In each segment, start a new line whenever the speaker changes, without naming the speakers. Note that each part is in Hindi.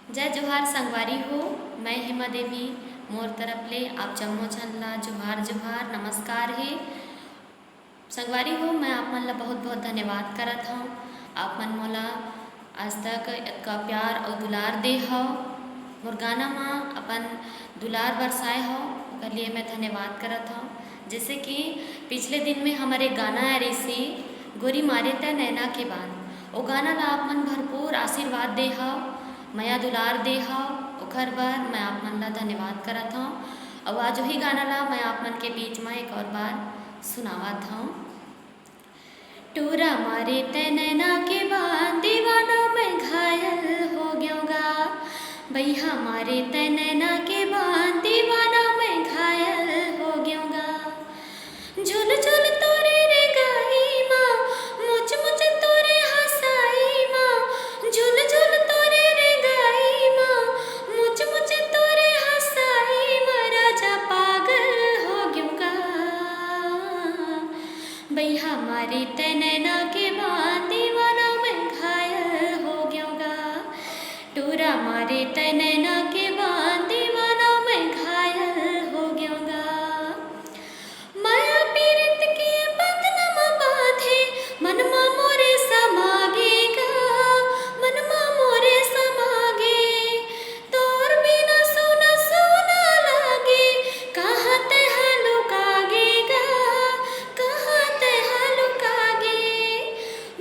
जय जोहार संगवारी हो। मैं हेमा देवी मोर तरफ ले आप जम्मो झन ला जोहार जोहार नमस्कार हे। संगवारी हो मैं आप मन ला बहुत बहुत धन्यवाद करत हूँ। आप मन मोला आज तक इतना प्यार और दुलार दे हव, मोर गाना माँ अपन दुलार बरसाए हो, ओकर लिए मैं धन्यवाद करत हूँ। जैसे कि पिछले दिन में हमारे गाना आ रही सी गोरी मारे त नैना के बान, वो गाना ला आप मन भरपूर आशीर्वाद दे हव, मया दुलार दे हव, ओखर बर मैं आप मन ला धन्यवाद करत हूँ। और आज वही गाना ला मैं आप मन के बीच में एक और बार सुनावत हूँ। टूरा मारे ते नैना के बान दीवाना मैं घायल हो गयोगा, भैया मारे ते नैना के बान दीवाना मैं घायल हो गयोगा। झुल झुल तोरे रे गाई माँ, मुझ मुझ तोरे हंसाई माँ, झुल झुल तोरे रे गाई माँ, मुझ मुझ तोरे हंसाई माँ, राजा पागल हो गयोगा। भैया मारे ते नैना के बान दीवाना मैं घायल हो गयोगा, टूरा मारे ते नैना के बान दीवाना मैं घायल हो गयोगा। माया पीरित के बंधनमा बांधे मनमा मोरे समागेगा, मनमा मोरे समागे, तोर बिना सोना सोना लागे, कहाँ तह लुकागेगा, कहाँ तह लुकागे।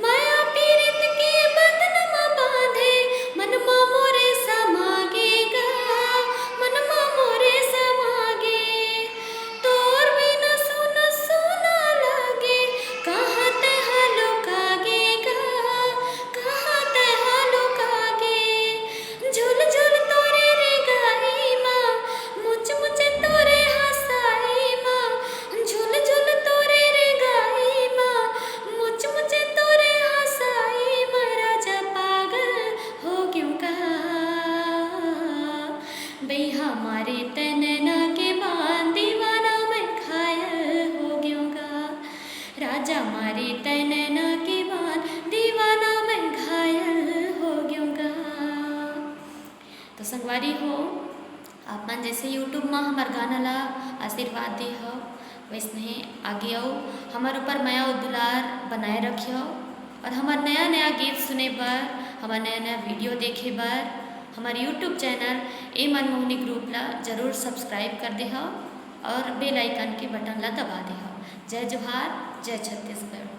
माया पीरित के बंधनमा बांधे मनमा मोरे समागेगा, मनमा मोरे समागे, तोर बिना सोना सोना लागे, कहाँ तह लुकागेगा, कहाँ तह लुकागे। झुल झुल तोरे रे गाई माँ, मुझ मुझ तोरे हंसाई माँ, झुल झुल तोरे रे गाई माँ, मुझ मुझ तोरे हंसाई माँ, राजा पागल हो गयोगा। भैया मारे ते नैना के बान दीवाना मैं घायल हो गयोगा, राजा मारे ते नैना के बान दीवाना मैं घायल हो गयोगा। तो संगवारी हो आप मन जैसे यूट्यूब में हमार गाना ला आशीर्वाद दे हो, वैसने आगे आओ हमार ऊपर माया और दुलार बनाए रखियो, और हमार नया नया गीत सुने बर, हमार नया नया वीडियो देखे बर हमारे यूट्यूब चैनल ए मनमोहनी ग्रुप ला जरूर सब्सक्राइब कर दे हो और बेल आइकन के बटन ला दबा दे हो। जय जोहार, जय छत्तीसगढ़।